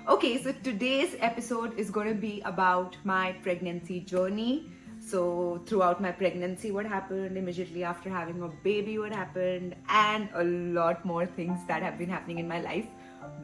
Okay, so today's episode is going to be about my pregnancy journey. So, throughout my pregnancy, what happened, immediately after having a baby, what happened, and a lot more things that have been happening in my life.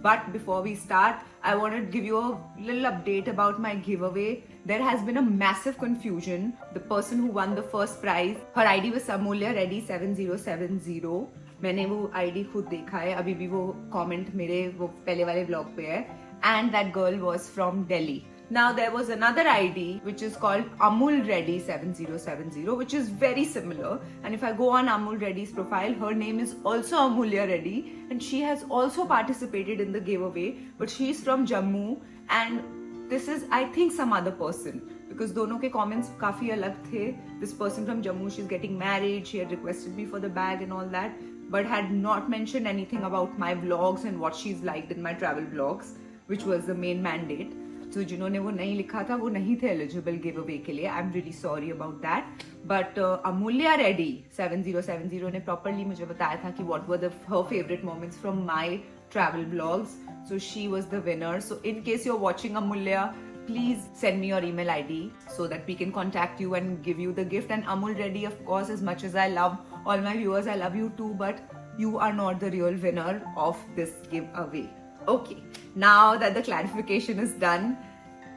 But before we start, I want to give you a little update about my giveaway. There has been a massive confusion. The person who won the first prize, her ID was Samulya Reddy 7070. मैंने वो ID खुद देखा है, अभी भी वो comment मेरे वो पहले वाले ब्लॉग पे है. And that girl was from Delhi. Now there was another ID which is called Amul Reddy 7070, which is very similar. And if I go on Amul Reddy's profile, her name is also Amulya Reddy, and she has also participated in the giveaway. But she is from Jammu, and this is, I think, some other person, because दोनों के comments काफी अलग थे. This person from Jammu, she's getting married. She had requested me for the bag and all that, but had not mentioned anything about my vlogs and what she's liked in my travel vlogs, which was the main mandate. So जिन्होंने वो नहीं लिखा था वो नहीं थे eligible giveaway के लिए. I'm really sorry about that. But Amulya Reddy 7070 ने properly मुझे बताया था कि what were her favorite moments from my travel vlogs. So she was the winner. So in case you're watching Amulya, please send me your email ID so that we can contact you and give you the gift. And Amul Reddy, of course, as much as I love all my viewers, I love you too, but you are not the real winner of this giveaway. Okay, now that the clarification is done,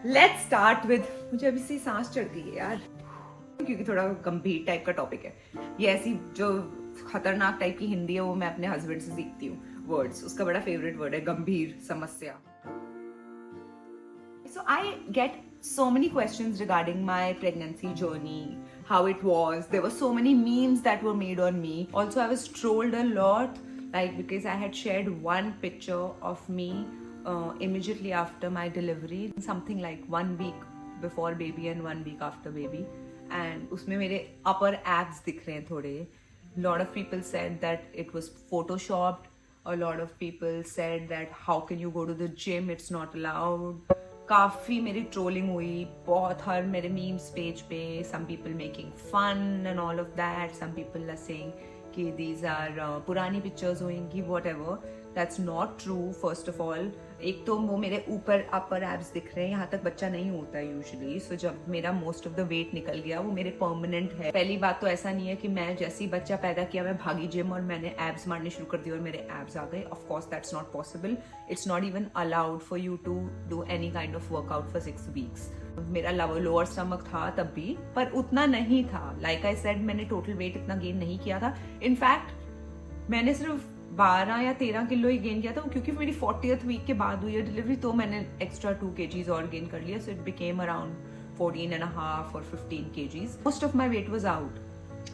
let's start with, मुझे अभी से सांस चढ़ गई है यार, क्योंकि थोड़ा गंभीर टाइप का टॉपिक है. ये ऐसी जो खतरनाक टाइप की हिंदी है वो मैं अपने हस्बैंड से सीखती हूँ वर्ड्स. उसका बड़ा फेवरेट वर्ड है गंभीर समस्या. So I get so many questions regarding my pregnancy journey, how it was. There were so many memes that were made on me. Also, I was trolled a lot, like because I had shared one picture of me immediately after my delivery, something like 1 week before baby and 1 week after baby, and उसमें मेरे upper abs दिख रहे हैं थोड़े. Lot of people said that it was photoshopped. A lot of people said that how can you go to the gym? It's not allowed. काफी मेरी trolling हुई बहुत, हर मेरे मीम्स पेज पे. Some people making fun and all of that. Some people are saying कि these are पुरानी pictures होंगी, whatever. That's not true. First of all, एक तो वो मेरे ऊपर अपर एब्स दिख रहे हैं, यहाँ तक बच्चा नहीं होता है यूजुअली. सो जब मेरा मोस्ट ऑफ द वेट निकल गया वो मेरे परमानेंट है. पहली बात तो ऐसा नहीं है कि मैं जैसे ही बच्चा पैदा किया मैं भागी जिम और मैंने एब्स मारने शुरू कर दिए और मेरे एब्स आ गए. Of course that's not possible. It's not even allowed for you to do any kind of workout for 6 weeks. मेरा लोअर स्टमक था तब भी, पर उतना नहीं था. लाइक आई सेड, मैंने टोटल वेट इतना गेन नहीं किया था. इनफैक्ट मैंने सिर्फ 12 या 13 किलो ही गेन किया था, क्योंकि मेरी 40th वीक के बाद हुई है डिलीवरी, तो मैंने एक्स्ट्रा 2 kgs और गेन कर लिया. सो इट बिकेम अराउंड 14.5 और 15 kgs. Most of my weight was out.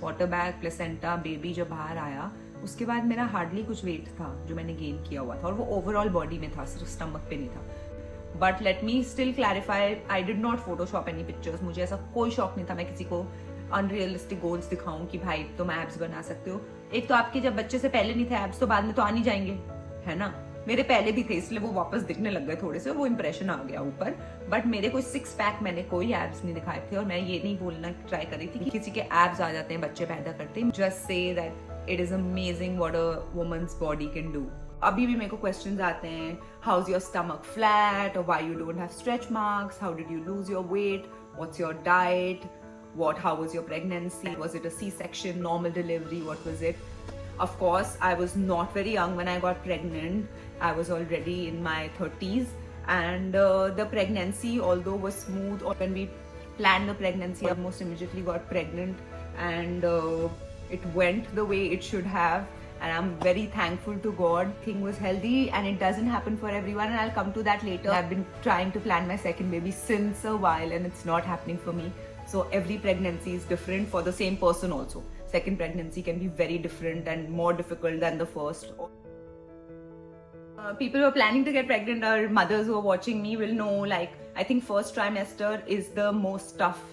Water bag, placenta, baby जब बाहर आया उसके बाद मेरा हार्डली कुछ वेट था जो मैंने गेन किया हुआ था, और वो ओवरऑल बॉडी में था, सिर्फ स्टमक पे नहीं था. But let me still clarify, I did not Photoshop any pictures. मुझे ऐसा कोई शौक नहीं था मैं किसी को अनरियलिस्टिक गोल्स दिखाऊं कि भाई तुम एब्स बना सकते हो. एक तो आपके जब बच्चे से पहले नहीं थे एब्स, तो बाद में तो आ नहीं जाएंगे, है ना. मेरे पहले भी थे, इसलिए वो वापस दिखने लग गए थोड़े से, वो इंप्रेशन आ गया ऊपर. बट मेरे कोई 6 पैक, मैंने कोई एब्स नहीं दिखाए थे. और मैं ये नहीं बोलना ट्राई कर रही थी कि किसी के एब्स आ जाते हैं बच्चे पैदा करते हैं. Just say that it is amazing what a woman's body can do. अभी भी मेरे को क्वेश्चंस आते हैं, how is your stomach flat, और why you don't have stretch marks, how did you lose your weight, what's your diet, how was your pregnancy, was it a C-section, normal delivery, what was it? Of course, I was not very young when I got pregnant. I was already in my 30s, and the pregnancy, although was smooth, or when we planned the pregnancy, I almost immediately got pregnant, and it went the way it should have. And I'm very thankful to God. Thing was healthy, and it doesn't happen for everyone, and I'll come to that later. I've been trying to plan my second baby since a while, and it's not happening for me. So every pregnancy is different for the same person also. Second pregnancy can be very different and more difficult than the first. People who are planning to get pregnant or mothers who are watching me will know, like, I think first trimester is the most tough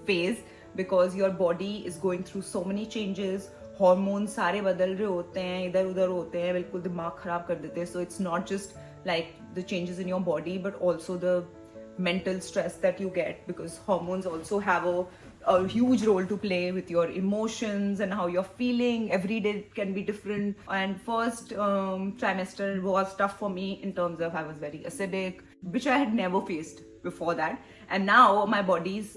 phase, because your body is going through so many changes. Hormones सारे बदल रहे होते हैं, इधर उधर होते हैं, बिल्कुल दिमाग खराब कर देते हैं. So it's not just like the changes in your body, but also the mental stress that you get, because hormones also have a huge role to play with your emotions and how you're feeling. Every day can be different. And first trimester was tough for me in terms of I was very acidic. which I had never faced before that. And now my body's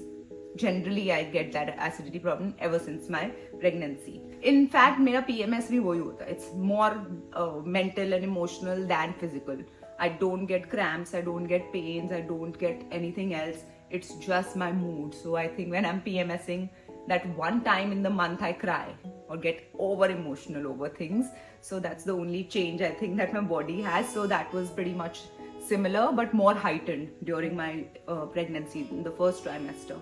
generally I get that acidity problem ever since my pregnancy. In fact, मेरा PMS भी वही होता है. It's more mental and emotional than physical. I don't get cramps, I don't get pains, I don't get anything else. It's just my mood. So I think when I'm PMSing, that one time in the month I cry or get over emotional over things. So that's the only change I think that my body has. So that was pretty much similar but more heightened during my pregnancy in the first trimester.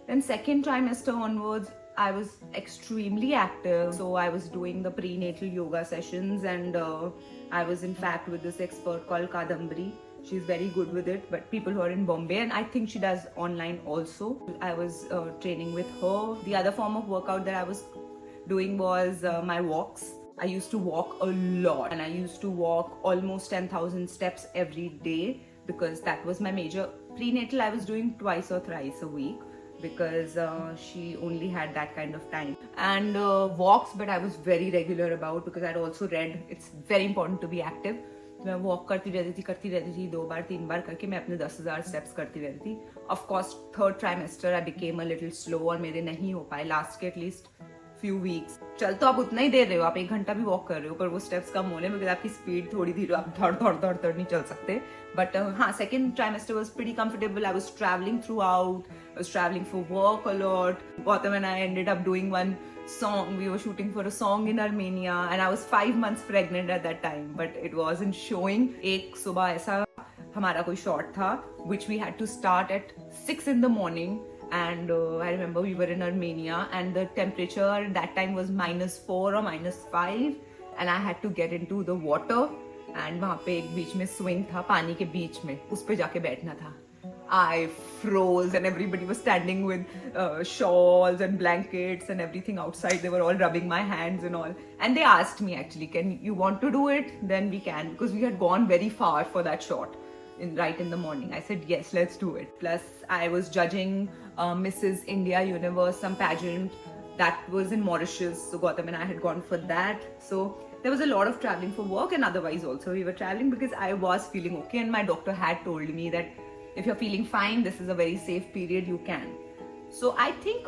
Then second trimester onwards, I was extremely active. So I was doing the prenatal yoga sessions, and I was in fact with this expert called Kadambari. She's very good with it, but people who are in Bombay, and I think she does online also. I was training with her. The other form of workout that I was doing was my walks. I used to walk a lot, and I used to walk almost 10,000 steps every day because that was my major. Prenatal I was doing twice or thrice a week because she only had that kind of time. And walks, but I was very regular about because I'd also read it's very important to be active. मैं walk करती रहती थी 2 बार 3 बार करके मैं अपने 10,000 steps करती रहती थी. Of course third trimester I became a little slow और मेरे नहीं हो पाए लास्ट के एटलीस्ट फ्यू वीक्स. चल तो आप उतना ही दे रहे हो, आप 1 घंटा भी वॉक कर रहे हो, पर वो स्टेप्स कम होने बिकॉज आपकी स्पीड थोड़ी धीरे, आप धड़ नहीं चल सकते. बट हाँ, second trimester was pretty comfortable. I was travelling through out, I was travelling for work a lot. Gautam and I ended up doing one song. We were shooting for a song in Armenia, and I was 5 months pregnant at that time, but it wasn't showing. एक सुबह ऐसा हमारा कोई shot था which we had to start at 6 in the morning, and I remember we were in Armenia and the temperature that time was -4 or -5, and I had to get into the water, and वहाँ पे एक बीच में swing था पानी के बीच में, उस पे जाके बैठना था. I froze and everybody was standing with shawls and blankets and everything outside. They were all rubbing my hands and all. And they asked me actually, can you want to do it? Then we can, because we had gone very far for that shot right in the morning. I said, yes, let's do it. Plus I was judging Mrs. India Universe, some pageant that was in Mauritius. So Gautam and I had gone for that. So there was a lot of traveling for work, and otherwise also we were traveling because I was feeling okay, and my doctor had told me that if you're feeling fine, this is a very safe period, you can. So I think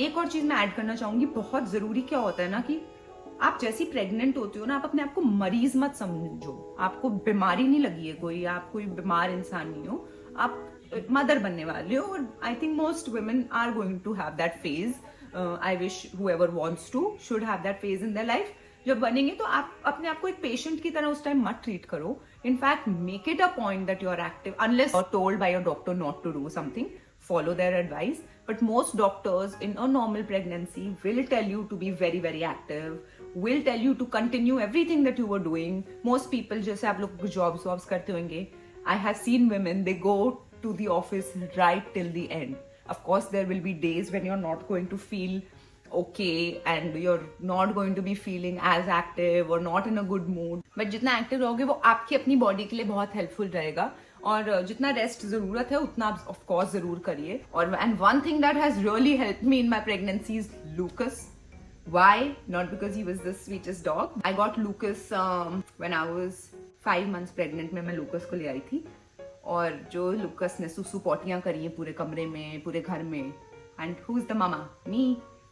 एक और चीज मैं add करना चाहूंगी, बहुत जरूरी क्या होता है ना कि आप जैसी प्रेग्नेंट होते हो ना, आप अपने आप को मरीज मत समझो. आपको बीमारी नहीं लगी है कोई, आप कोई बीमार इंसान नहीं हो, आप मदर बनने वाले हो. और I think most women are going to have that phase. I wish whoever wants to should have that phase in their life. जब बनेंगे तो आप अपने आप को एक पेशेंट की तरह उस टाइम मत ट्रीट करो. In fact, make it a point that you are active, unless you're told by your doctor not to do something. Follow their advice. But most doctors in a normal pregnancy will tell you to be very, very active, will tell you to continue everything that you were doing. Most people, जैसे आप लोग jobs करते होंगे, I have seen women, they go to the office right till the end. Of course, there will be days when you're not going to feel okay and you're not going to be feeling as active or not in a good mood. But जितना active रहोगे वो आपकी अपनी body के लिए बहुत helpful रहेगा. और जितना रेस्ट जरूरत है उतना आप ऑफ कोर्स जरूर करिए. और and one thing that has really helped me in my pregnancy is Lucas. Why? Not because he was the sweetest dog. I got Lucas when I was 5 months pregnant में मैं Lucas को ले आई थी. और जो Lucas ने सुसु पोटियां करी हैं पूरे कमरे में, पूरे घर में. And who's the mama? Me.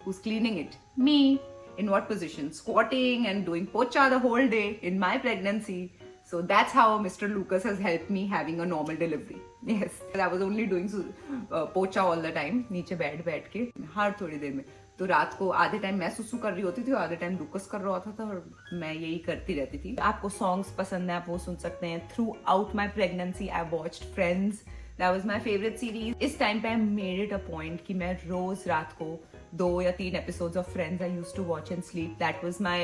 Who's cleaning it? Me. In what position? Squatting and doing pocha the whole day in my pregnancy. So that's how Mr. Lucas has helped me having a normal delivery. Yes, I was only doing pocha all the time. नीचे बैठ के हर थोड़ी देर में. तो रात को आधे time मैं सुसु कर रही होती थी और आधे टाइम लूकस कर रहा होता था और मैं यही करती रहती थी. आपको सॉन्ग्स पसंद है, आप वो सुन सकते हैं. Through out my pregnancy I watched friends. That was my favorite series. इस टाइम पे I made it a point कि मैं रोज रात को 2 या 3 episodes of Friends I used to watch and sleep. That was my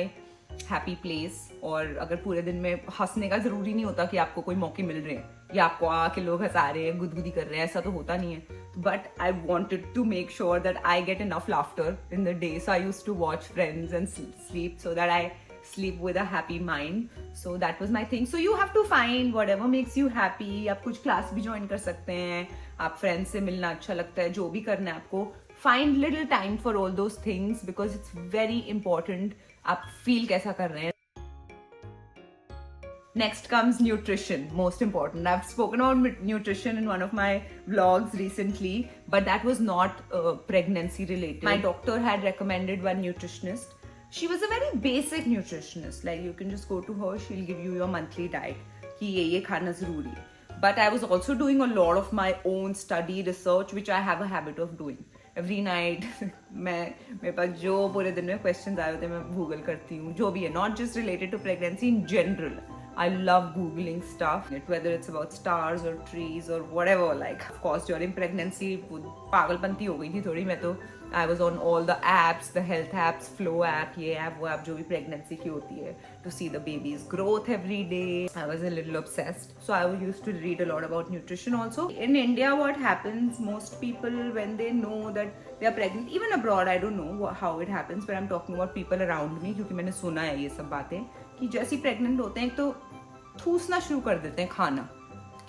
happy place. और अगर पूरे दिन में हंसने का जरूरी नहीं होता कि आपको कोई मौके मिल रहे हैं या आपको आके लोग हंसा रहे हैं, गुदगुदी कर रहे हैं, ऐसा तो होता नहीं है. But I wanted to make sure that I get enough laughter in the day. So I used to watch Friends and sleep so that I sleep with a happy mind. So that was my thing. So you have to find whatever makes you happy. आप कुछ class भी join कर सकते हैं, आप friends से मिलना अच्छा लगता है, जो भी करना है आपको. Find little time for all those things because it's very important. आप फील कैसा कर रहे हैं. Next comes nutrition, most important. I've spoken about nutrition in one of my vlogs recently, but that was not pregnancy related. My doctor had recommended one nutritionist. She was a very basic nutritionist. Like you can just go to her, she'll give you your monthly diet. कि ये खाना जरूरी है. But I was also doing a lot of my own study research, which I have a habit of doing. Every night मेरे पास जो पूरे दिन में questions आए होते हैं मैं Google करती हूँ जो भी है, not just related to pregnancy, in general. I love googling stuff, whether it's about stars or trees or whatever. Like of course during pregnancy पागलपंती हो गई थी थोड़ी मैं तो. I was on all the apps, the health apps, Flow app, ये app वो app जो भी pregnancy की होती है, to see the baby's growth every day. I was a little obsessed. So I used to read a lot about nutrition also. In India what happens, most people when they know that they are pregnant, even abroad I don't know how it happens, but I'm talking about people around me क्योंकि मैंने सुना है ये सब बातें कि जैसे pregnant होते हैं तो ठूसना शुरू कर देते हैं खाना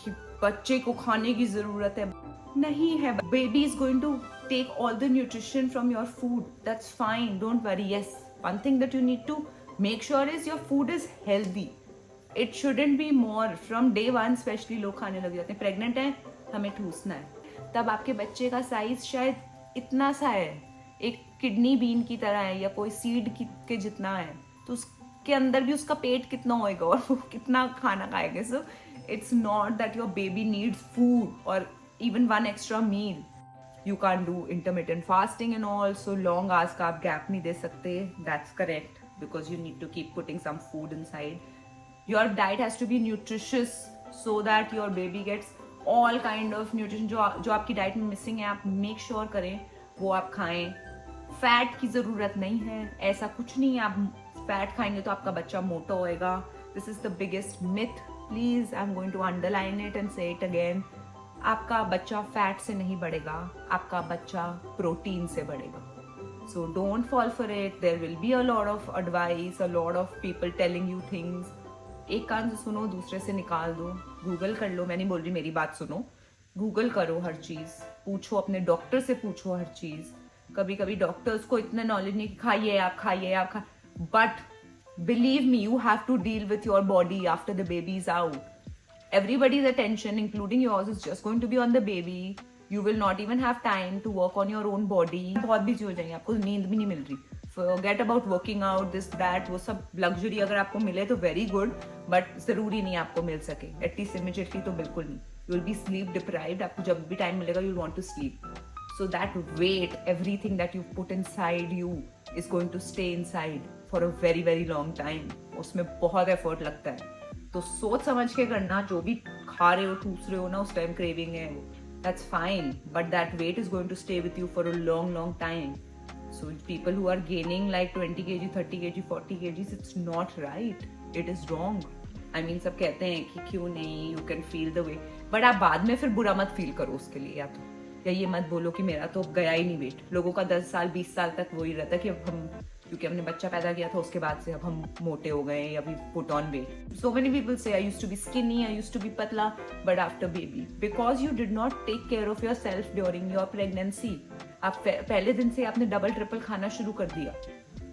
कि बच्चे को खाने की जरूरत है. नहीं है. Baby is going to take all the nutrition from your food. That's fine. Don't worry. Yes, one thing that you need to make sure is your food is healthy. It shouldn't be more. From day one, especially लोग खाने लग जाते हैं. Pregnant है, हमें ठूसना है. तब आपके बच्चे का साइज शायद इतना सा है, एक किडनी बीन की तरह है या कोई सीड के जितना है, तो उसके अंदर भी उसका पेट कितना होएगा और वो कितना खाना खाएगा. So it's not that your baby needs food or even one extra meal. You can't do intermittent fasting and all, so long hours का आप gap नहीं दे सकते. That's correct because you need to keep putting some food inside. Your diet has to be nutritious so that your baby gets all kind of nutrition. जो आपकी diet में missing है आप make sure करें वो आप खाएं. Fat की ज़रूरत नहीं है, ऐसा कुछ नहीं है. आप fat खाएंगे तो आपका बच्चा मोटा होएगा. This is the biggest myth. Please, I'm going to underline it and say it again. आपका बच्चा फैट से नहीं बढ़ेगा, आपका बच्चा प्रोटीन से बढ़ेगा. So don't fall for it. There will be a lot of advice, a lot of people telling you things. एक कान से सुनो, दूसरे से निकाल दो. गूगल कर लो. मैं नहीं बोल रही मेरी बात सुनो. गूगल करो हर चीज, पूछो अपने डॉक्टर से, पूछो हर चीज. कभी कभी डॉक्टर्स को इतना नॉलेज नहीं कि खाइए आप but believe me, you have to deal with your body after the baby is out. Everybody's attention, including yours, is just going to be on the baby. You will not even have time to work on your own body. बहुत busy हो जाएंगे, आपको नींद भी नहीं मिल रही. Forget about working out, this that, वो सब luxury अगर आपको मिले तो very good, but जरूरी नहीं आपको मिल सके. At least immediately तो बिल्कुल नहीं. You will be sleep deprived. आपको जब भी time मिलेगा you'll want to sleep. So that weight, everything that you put inside you is going to stay inside for a very very long time. उसमें बहुत effort लगता है. तो सोच समझ के करना. जो भी खा रहे हो ठूस रहे हो ना, उस टाइम क्रेविंग है, that's fine, but that weight is going to stay with you for a long time. So people who are gaining like 20 kg, 30 kg, 40 kgs, it's not right. It is wrong. I mean सब कहते हैं कि क्यों नहीं, you can feel the way, but आप बाद में फिर बुरा मत फील करो उसके लिए. या ये मत बोलो कि मेरा तो गया ही नहीं वेट. लोगों का 10 साल 20 साल तक वही रहता है कि अब हम क्योंकि हमने बच्चा पैदा किया था उसके बाद से अब हम मोटे हो गए या भी put on weight. So many people say I used to be skinny, I used to be पतला, but after baby because you did not take care of your self during your pregnancy, आप पहले दिन से आपने double triple खाना शुरू कर दिया.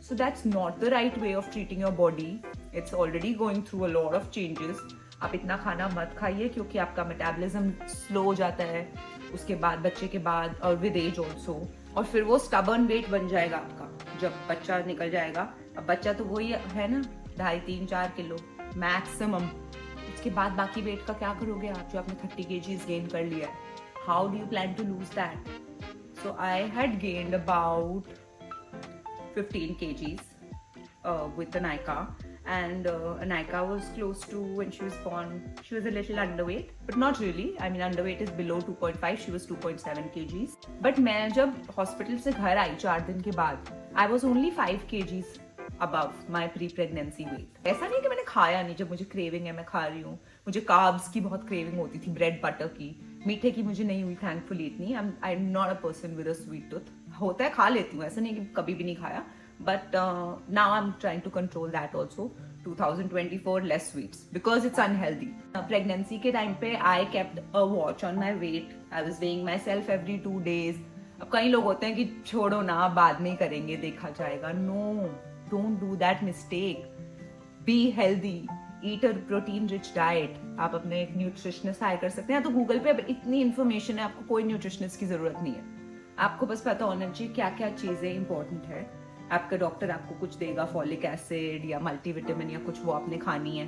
So that's not the right way of treating your body. It's already going through a lot of changes. आप इतना खाना मत खाइए क्योंकि आपका मेटाबॉलिज्म स्लो हो जाता है उसके बाद, बच्चे के बाद और विद एज ऑल्सो. और फिर वो स्टबर्न वेट बन जाएगा आपका जब बच्चा निकल जाएगा. अब बच्चा तो वही है ना, 2.5-3-4 किलो मैक्सिमम. उसके बाद बाकी वेट का क्या करोगे आप जो आपने 30 kgs गेन कर लिया है? How do you plan to lose that? So I had gained about 15 kgs with Anika, and Anika was close to, when she was born, she was a little underweight, but not really. I mean underweight is below 2.5, she was 2.7 kgs. But मैं जब hospital से घर आई 4 दिन के बाद, I was only 5 kgs above my pre-pregnancy weight. ऐसा नहीं कि मैंने खाया नहीं, जब मुझे craving है मैं खा रही हूँ. मुझे carbs की बहुत craving होती थी, bread butter की. मीठे की मुझे नहीं हुई thankfully इतनी. I'm not a person with a sweet tooth. होता है खा लेती हूँ, ऐसा नहीं कि कभी भी नहीं खाया. But now I'm trying to control that also. 2024 less sweets because it's unhealthy. Pregnancy के time पे I kept a watch on my weight. I was weighing myself every 2 days. अब कई लोग होते हैं कि छोड़ो ना बाद में करेंगे देखा जाएगा. No, don't do that mistake. Be healthy. Eat a protein rich diet, आप अपने एक न्यूट्रिशनिस्ट हायर कर सकते हैं। तो गूगल पे अब इतनी इन्फॉर्मेशन है, आपको कोई न्यूट्रिशनिस्ट की जरूरत नहीं है। आपको बस पता होना चाहिए क्या क्या चीजें इंपॉर्टेंट है। आपका डॉक्टर आपको कुछ देगा, फॉलिक एसिड या मल्टीविटामिन या कुछ, वो आपने खानी है।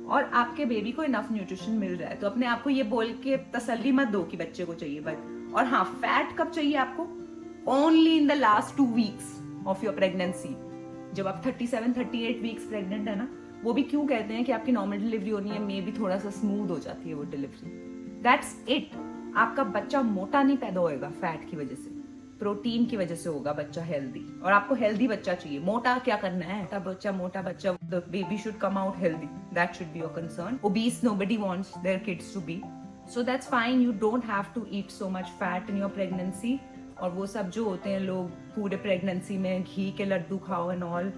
और आपके बेबी को इनफ न्यूट्रिशन मिल रहा है, तो अपने आप को ये बोल के तसल्ली मत दो कि बच्चे को चाहिए बट। और हाँ, फैट कब चाहिए आपको? Only in the last 2 weeks of your pregnancy. जब आप 37-38 वीक्स प्रेग्नेंट है ना, वो भी क्यों कहते हैं कि आपकी नॉर्मल डिलीवरी होनी है, मे भी थोड़ा सा स्मूथ हो जाती है वो डिलीवरी। That's it. आपका बच्चा मोटा नहीं पैदा होएगा फैट की वजह से, प्रोटीन की वजह से होगा बच्चा हेल्दी। और आपको हेल्दी बच्चा चाहिए, मोटा क्या करना है? मोटा बच्चा, the baby should come out healthy, that should be your concern. Obese nobody wants their kids to be, so that's fine. You don't have to eat so much fat in your pregnancy. और वो सब जो होते हैं लोग पूरे pregnancy में घी के लड्डू खाओ and all,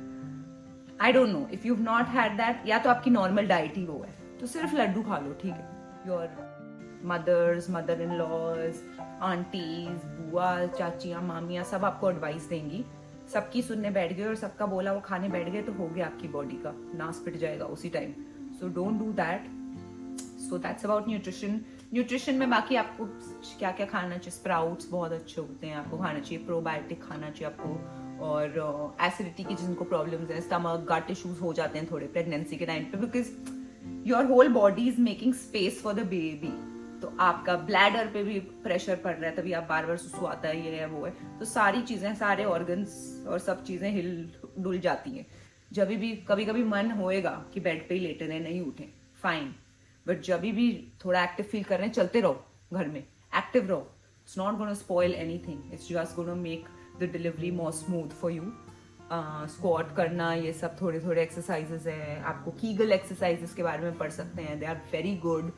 I don't know if you have not had that, या तो आपकी नॉर्मल डाइट ही वो है, तो सिर्फ लड्डू खा लो, ठीक है। Your mothers, mother in laws, aunties, बुआ, चाचियाँ, मामियाँ सब आपको एडवाइस देंगी। सबकी सुनने बैठ गए और सबका बोला वो खाने बैठ गए, तो हो गया आपकी बॉडी का नाश पिट जाएगा उसी time. So don't do that. So that's about nutrition. Nutrition में बाकी आपको क्या क्या खाना चाहिए? स्प्राउट्स बहुत अच्छे होते हैं, आपको खाना चाहिए। प्रोबायोटिक खाना चाहिए आपको। और एसिडिटी की जिनको प्रॉब्लम्स हैं, स्टमक गट इश्यूज हो जाते हैं थोड़े प्रेगनेंसी के टाइम पे, because your whole body is making space for the baby. तो आपका ब्लैडर पे भी प्रेशर पड़ रहा है, तभी आप बार बार सुसु आता है, ये है वो है, तो सारी चीजें, सारे ऑर्गन्स और सब चीजें हिल डुल जाती हैं। जब भी कभी कभी मन होएगा कि बेड पे ही लेटे रहे, नहीं उठे, फाइन, बट जब भी थोड़ा एक्टिव फील कर रहे हैं, चलते रहो, घर में एक्टिव रहो। It's not gonna spoil anything, it's just gonna make the delivery more smooth for you. Squat करना, ये सब थोड़े थोड़े एक्सरसाइजेस हैं। आपको कीगल एक्सरसाइजेस के बारे में पढ़ सकते हैं, they are very good.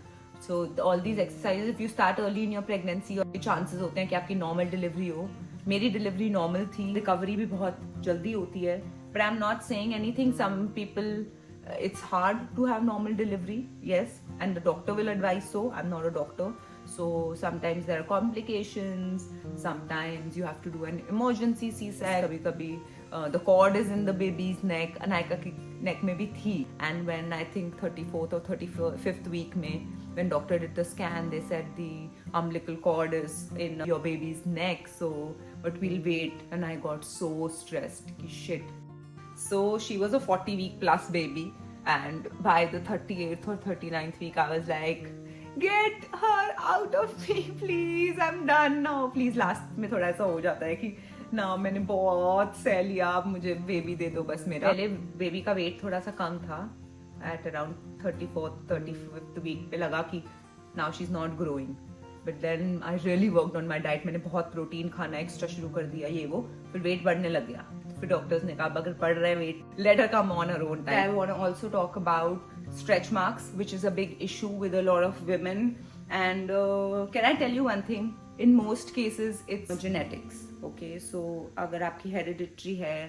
So all these exercises, if you start early in your pregnancy, और chances होते हैं कि आपकी normal delivery हो। मेरी delivery normal थी, recovery भी बहुत जल्दी होती है। But I'm not saying anything. Some people, it's hard to have normal delivery, yes, and the doctor will advise so. I'm not a doctor, so sometimes there are complications. Sometimes you have to do an emergency C-section. कभी-कभी the cord is in the baby's neck. Anaika की neck में भी थी, and when I think 34th or 35th week में, when doctor did the scan, they said the umbilical cord is in your baby's neck, so but we'll wait. And I got so stressed ki shit. So she was a 40-week plus baby, and by the 38th or 39th week I was like, get her out of me please, I'm done now please. last में थोड़ा ऐसा हो जाता है कि ना मैंने बहुत सह लिया, अब मुझे बेबी दे दो बस मेरा। पहले बेबी का वेट थोड़ा सा कम था, at around 34th 35th week पे लगा कि now she's not growing, but then I really worked on my diet. मैंने बहुत प्रोटीन खाना एक्स्ट्रा शुरू कर दिया, ये वो, फिर वेट बढ़ने लग गया। फिर डॉक्टर्स ने कहा अगर बढ़ रहा है wait, let her come on her own time. I want to also talk about stretch marks, which is a big issue with a lot of women. And can I tell you one thing? In most cases it's genetics. Okay, so अगर आपकी hereditary है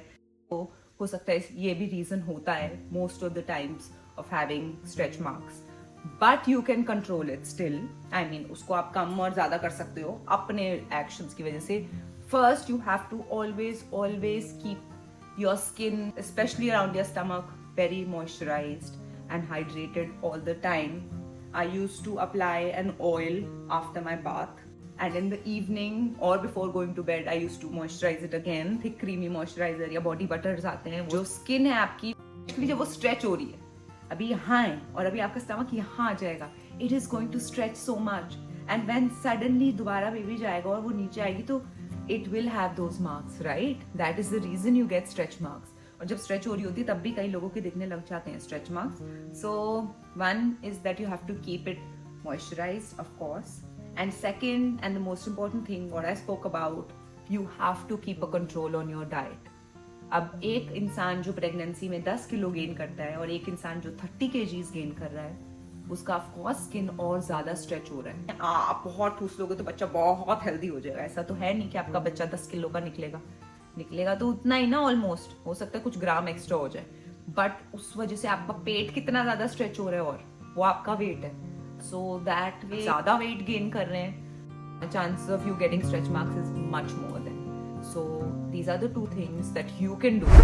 तो हो सकता है ये भी reason होता है most of the times of having stretch marks, but you can control it still. I mean, उसको आप कम और ज्यादा कर सकते हो अपने actions की वजह से. First, you have to always keep your skin, especially around your stomach, very moisturized and hydrated all the time. I used to apply an oil after my bath, and in the evening or before going to bed I used to moisturize it again. Thick creamy moisturizer या body butters आते हैं, जो skin है आपकी, जब वो stretch हो रही है, अभी यहाँ है और अभी आपका स्टमक यहाँ आ जाएगा, it is going to stretch so much, and when suddenly दोबारा बेबी जाएगा और वो नीचे आएगी तो it will have those marks, right? That is the reason you get stretch marks. और जब stretch हो रही होती है तब भी कई लोगों के दिखने लग जाते हैं stretch marks. So one is that you have to keep it moisturized, of course, and second and the most important thing, what I spoke about, you have to keep a control on your diet. अब एक इंसान जो pregnancy में 10 kilo gain करता है और एक इंसान जो 30 kgs गेन कर रहा है, उसका ऑफ कोर्स स्किन और ज्यादा स्ट्रेच हो रहा है. आप बहुत ठूस लोगे तो बच्चा बहुत हेल्दी हो जाएगा. ऐसा तो है नहीं कि आपका बच्चा 10 किलो का निकलेगा तो उतना ही ना, ऑलमोस्ट. हो सकता है कुछ ग्राम एक्स्ट्रा हो जाए, बट उस वजह से आपका पेट कितना ज्यादा स्ट्रेच हो रहा है और वो आपका वेट है. सो दैट वे ज्यादा वेट गेन कर रहे हैं, chances of you getting stretch marks is much more than. So these are the two things that you can do